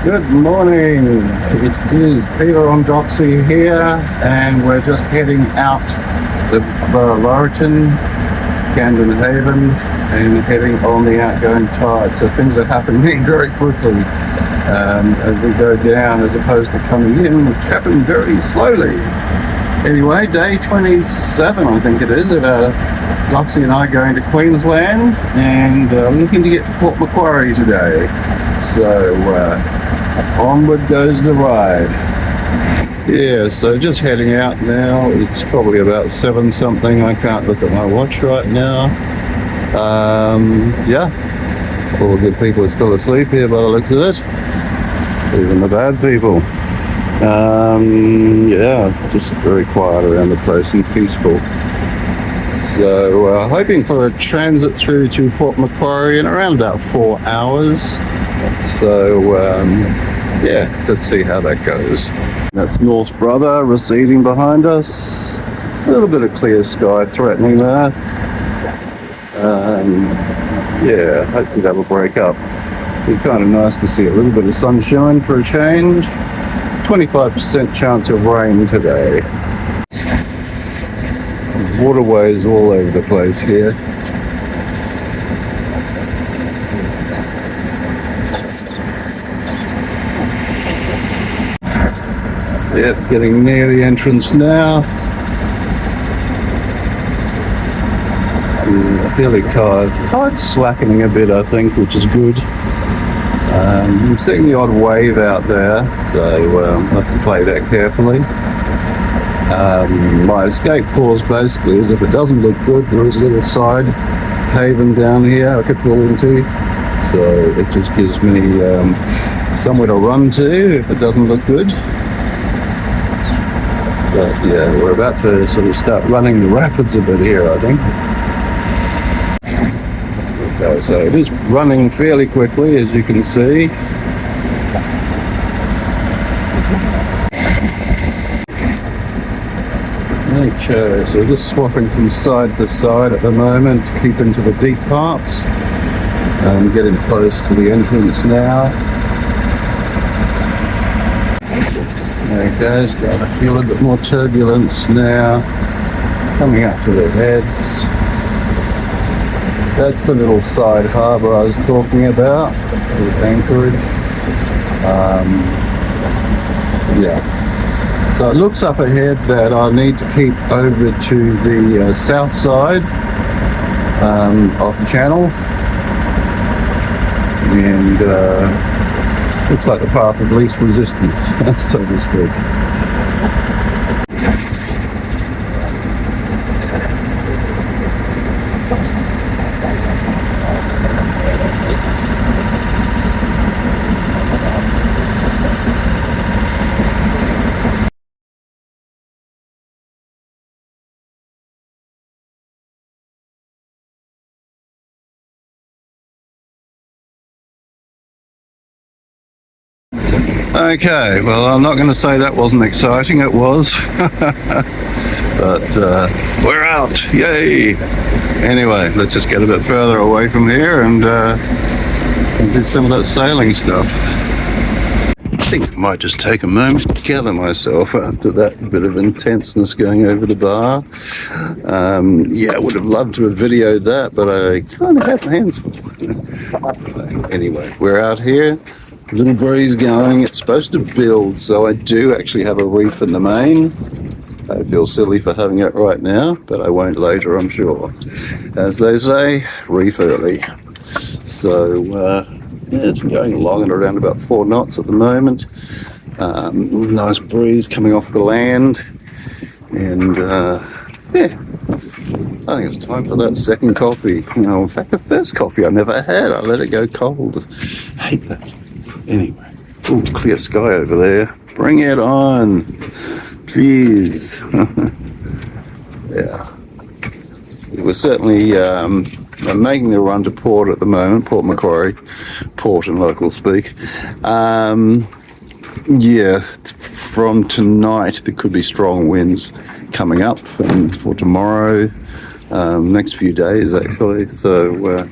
Good morning. It is Peter on Doxie here, and we're just heading out of Laurieton, Camden Haven, and heading on the outgoing tide. So things are happening very quickly as we go down, as opposed to coming in, which happened very slowly. Anyway, day 27, I think it is, of Doxie and I going to Queensland, and looking to get to Port Macquarie today. So onward goes the ride. Yeah, so just heading out now. It's probably about 7 something. I can't look at my watch right now. Yeah, all the good people are still asleep here by the looks of it, even the bad people. Yeah, just very quiet around the place and peaceful. So hoping for a transit through to Port Macquarie in around about 4 hours. So yeah, let's see how that goes. That's North Brother receding behind us. A little bit of clear sky threatening there. Yeah, hopefully that'll break up. It'd be kind of nice to see a little bit of sunshine for a change. 25% chance of rain today. Waterways all over the place here. Yep, getting near the entrance now. Fairly tired. Tide's slackening a bit, I think, which is good. I'm seeing the odd wave out there, so I'll have to play that carefully. My escape clause basically is if it doesn't look good, there is a little side haven down here I could pull into, so it just gives me somewhere to run to if it doesn't look good. But yeah, we're about to sort of start running the rapids a bit here, I think. Okay, so it is running fairly quickly, as you can see. Okay, so just swapping from side to side at the moment to keep into the deep parts. Getting close to the entrance now. Okay, starting to feel a bit more turbulence now. Coming up to the heads. That's the little side harbour I was talking about, with anchorage. Yeah. So it looks up ahead that I need to keep over to the south side of the channel, and looks like the path of least resistance, so to speak. Okay, well, I'm not going to say that wasn't exciting, it was. But we're out, yay! Anyway, let's just get a bit further away from here and do some of that sailing stuff. I think I might just take a moment to gather myself after that bit of intenseness going over the bar. Yeah, I would have loved to have videoed that, but I kind of had my hands full. So, anyway, we're out here. Little breeze going. It's supposed to build, so I do actually have a reef in the main. I feel silly for having it right now, but I won't later, I'm sure. As they say, reef early. So yeah, it's going along at around about 4 knots at the moment. Nice breeze coming off the land, and yeah, I think it's time for that second coffee. You know, in fact, the first coffee I never had, I let it go cold. I hate that. Anyway, oh, clear sky over there. Bring it on, please. Yeah, we're certainly making the run to port at the moment, Port Macquarie, port in local speak. Yeah, from tonight there could be strong winds coming up, and for tomorrow, next few days actually. So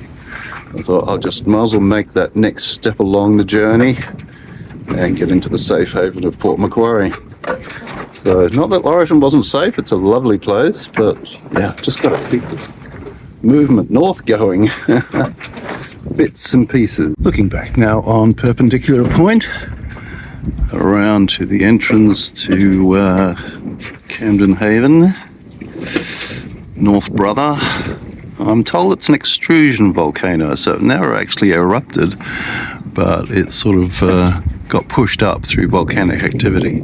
I thought I'll just might as well make that next step along the journey and get into the safe haven of Port Macquarie. So, not that Laurieton wasn't safe, it's a lovely place, but yeah, just got to keep this movement north going. Bits and pieces. Looking back now on Perpendicular Point, around to the entrance to Camden Haven, North Brother. I'm told it's an extrusion volcano, so it never actually erupted, but it sort of got pushed up through volcanic activity.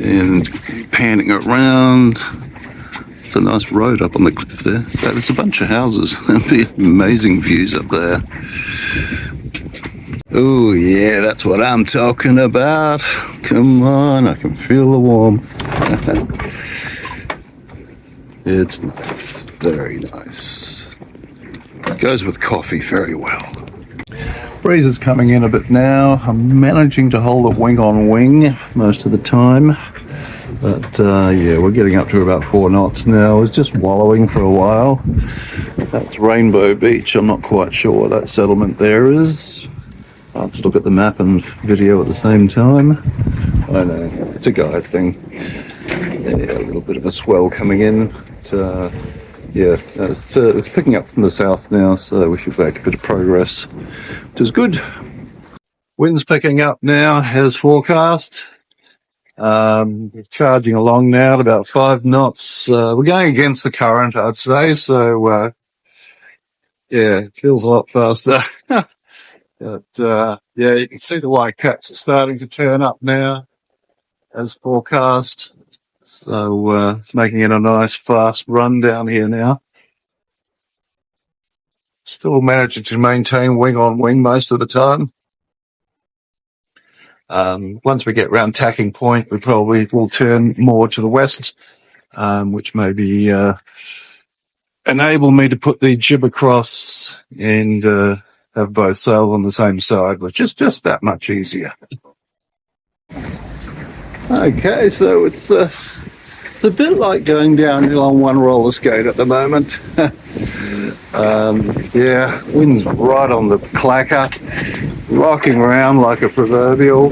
And panning around, it's a nice road up on the cliff there. There's a bunch of houses and the amazing views up there. Oh yeah, that's what I'm talking about. Come on, I can feel the warmth. It's nice, very nice. It goes with coffee very well. Breeze is coming in a bit now. I'm managing to hold a wing on wing most of the time. But yeah, we're getting up to about 4 knots now. I was just wallowing for a while. That's Rainbow Beach. I'm not quite sure what that settlement there is. I'll have to look at the map and video at the same time. I know, it's a guide thing. Yeah, a little bit of a swell coming in. But, yeah, it's picking up from the south now, so we should make a bit of progress, which is good. Wind's picking up now as forecast. Charging along now at about 5 knots. We're going against the current, I'd say, so yeah, it feels a lot faster. But yeah, you can see the white caps are starting to turn up now as forecast. So making it a nice fast run down here now. Still managing to maintain wing on wing most of the time. Once we get round Tacking Point, we probably will turn more to the west, which maybe enable me to put the jib across and have both sail on the same side, which is just that much easier. Okay, so it's a bit like going downhill on one roller skate at the moment. Yeah, wind's right on the clacker, rocking around like a proverbial.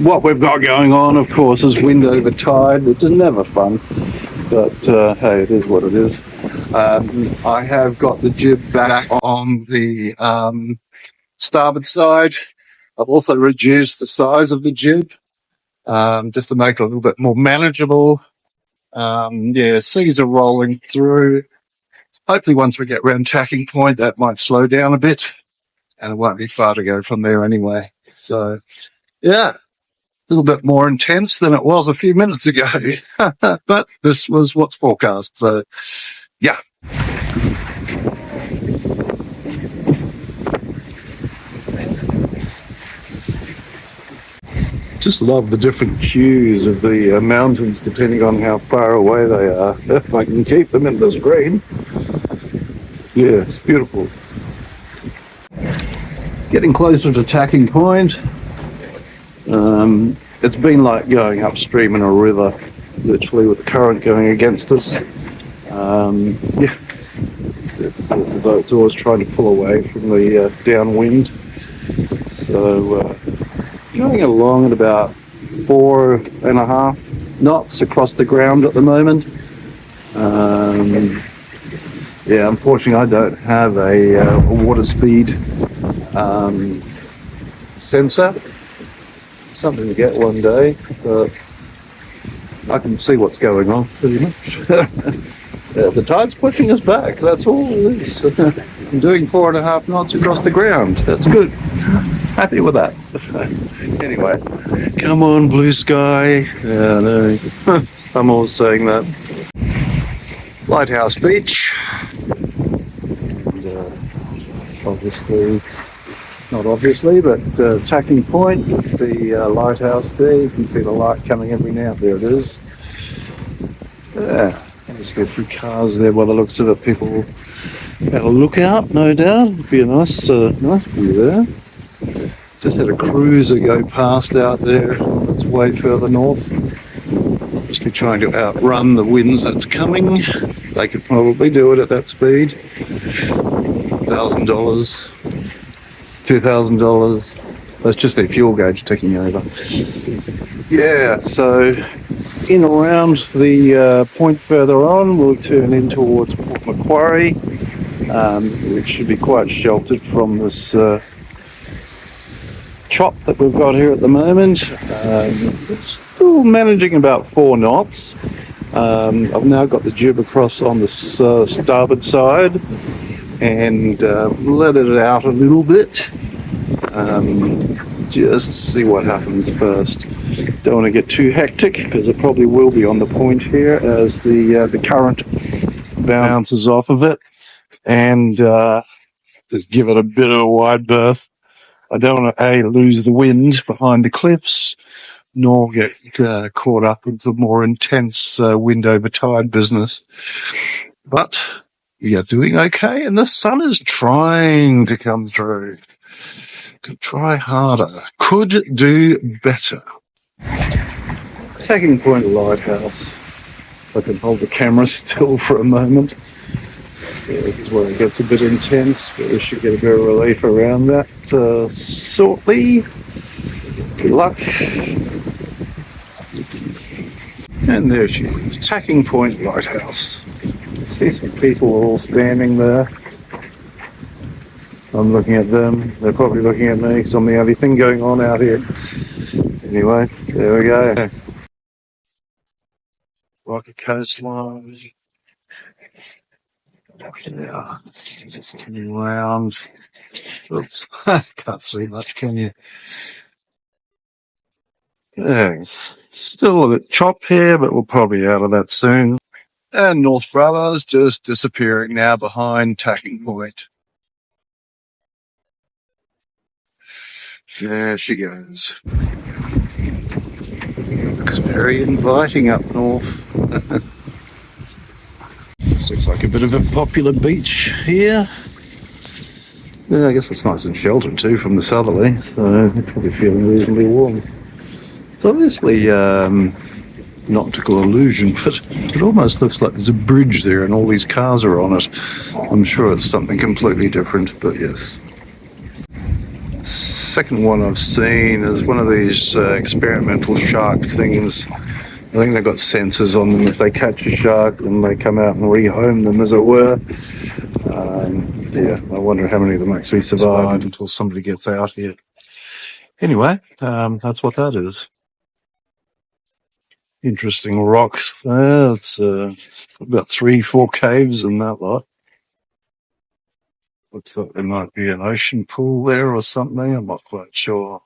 What we've got going on, of course, is wind over tide, which is never fun, but hey, it is what it is. I have got the jib back on the starboard side. I've also reduced the size of the jib just to make it a little bit more manageable. Yeah, seas are rolling through. Hopefully once we get around Tacking Point, that might slow down a bit, and it won't be far to go from there anyway. So, yeah, a little bit more intense than it was a few minutes ago. But this was what's forecast, so, yeah. Just love the different hues of the mountains depending on how far away they are. If I can keep them in the screen. Yeah, it's beautiful. Getting closer to Tacking Point. It's been like going upstream in a river, literally with the current going against us. Yeah, the boat's always trying to pull away from the downwind. So going along at about 4.5 knots across the ground at the moment. Yeah, unfortunately I don't have a water speed sensor. Something to get one day, but I can see what's going on pretty much. Yeah, the tide's pushing us back, that's all it is. I'm doing 4.5 knots across the ground. That's good. Happy with that. Anyway, come on, blue sky. Yeah, no. I'm always saying that. Lighthouse Beach. And, obviously, not obviously, but Tacking Point with the lighthouse there. You can see the light coming every now. There it is. Yeah, I'll just go through cars there by the looks of it. People had a look out, no doubt. It'd be a nice view there. Just had a cruiser go past out there. That's way further north. Obviously trying to outrun the winds that's coming. They could probably do it at that speed. $1,000, $2,000. That's just their fuel gauge ticking over. Yeah, so in around the point further on, we'll turn in towards Port Macquarie, which should be quite sheltered from this chop that we've got here at the moment. Still managing about 4 knots. I've now got the jib across on the starboard side and let it out a little bit. Just see what happens first. Don't want to get too hectic because it probably will be on the point here as the current bounces off of it, and just give it a bit of a wide berth. I don't want to lose the wind behind the cliffs, nor get caught up with the more intense wind over tide business. But we are doing okay, and the sun is trying to come through. Could try harder. Could do better. Tacking Point Lighthouse. If I can hold the camera still for a moment. Yeah, this is where it gets a bit intense, but we should get a bit of relief around that shortly. Good luck. And there she is, Tacking Point Lighthouse. I see some people all standing there. I'm looking at them. They're probably looking at me because I'm the only thing going on out here. Anyway, there we go. Like a coastline. Yeah, just coming round. Oops, can't see much, can you? Yes, still a bit chop here, but we'll probably be out of that soon. And North Brothers just disappearing now behind Tacking Point. There she goes. Looks very inviting up north. This looks like a bit of a popular beach here. Yeah, I guess it's nice and sheltered too from the southerly, so you're probably feeling reasonably warm. It's obviously an optical illusion, but it almost looks like there's a bridge there and all these cars are on it. I'm sure it's something completely different, but yes. Second one I've seen is one of these experimental shark things. I think they've got sensors on them. If they catch a shark, then they come out and rehome them, as it were. Yeah, I wonder how many of them actually survive until somebody gets out here. Anyway, that's what that is. Interesting rocks there. It's about 3-4 caves in that lot. Looks like there might be an ocean pool there or something. I'm not quite sure.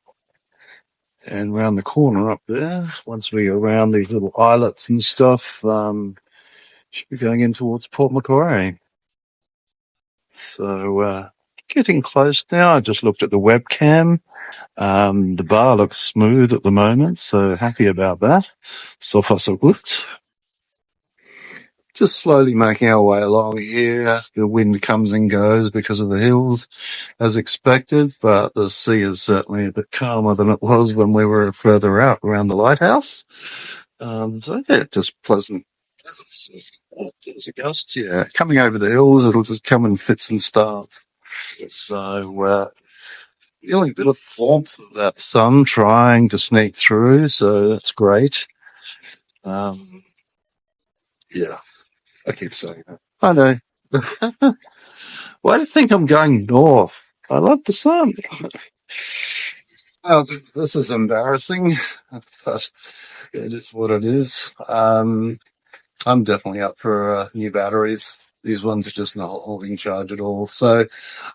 And round the corner up there, once we go around these little islets and stuff, should be going in towards Port Macquarie. So, getting close now. I just looked at the webcam. The bar looks smooth at the moment, so happy about that. So far so good. Just slowly making our way along here. The wind comes and goes because of the hills, as expected, but the sea is certainly a bit calmer than it was when we were further out around the lighthouse. So yeah, just pleasant. There's a gust, yeah. Coming over the hills, it'll just come in fits and starts. So, feeling a bit of warmth of that sun trying to sneak through, so that's great. Yeah. I keep saying that. I know. Why do you think I'm going north? I love the sun. Oh, this is embarrassing, but it is what it is. I'm definitely up for new batteries. These ones are just not holding charge at all. So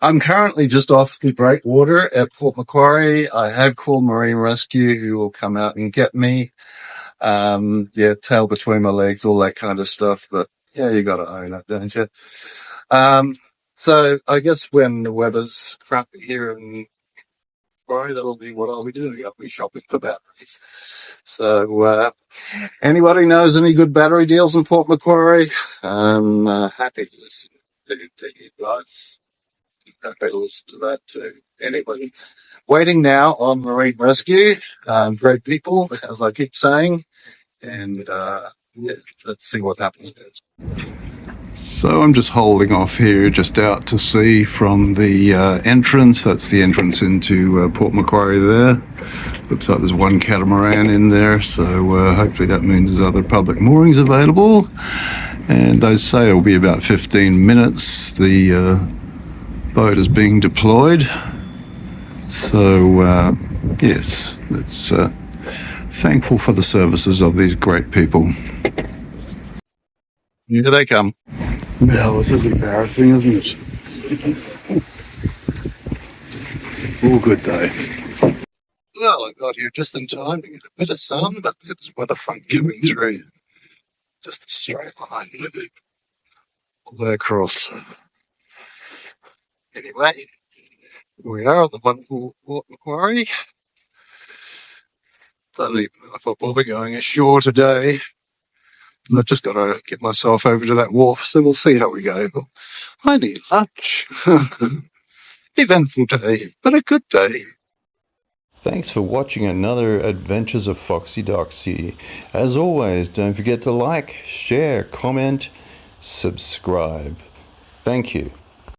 I'm currently just off the breakwater at Port Macquarie. I have called Marine Rescue, who will come out and get me. Yeah, tail between my legs, all that kind of stuff. But yeah, you got to own it, don't you? So I guess when the weather's crappy here in Macquarie, that'll be what I'll be doing. I'll be shopping for batteries. So, anybody knows any good battery deals in Port Macquarie? I'm happy to listen to you guys. Happy to listen to that too. Anyway, waiting now on Marine Rescue. Great people, as I keep saying. And, yeah, let's see what happens next. So I'm just holding off here just out to sea from the entrance. That's the entrance into Port Macquarie there. Looks like there's one catamaran in there, so hopefully that means there's other public moorings available. And they say it'll be about 15 minutes. The boat is being deployed. So yes, it's thankful for the services of these great people. Here they come. Now, this is embarrassing, isn't it? All good though. Well, I got here just in time to get a bit of sun, but look at this weather front coming through. Just a straight line. All the way across. Anyway, we are on the wonderful Port Macquarie. Don't even know if I'll bother going ashore today. I've just got to get myself over to that wharf, so we'll see how we go. I need lunch. Eventful day, but a good day. Thanks for watching another Adventures of Foxy Doxie. As always, don't forget to like, share, comment, subscribe. Thank you.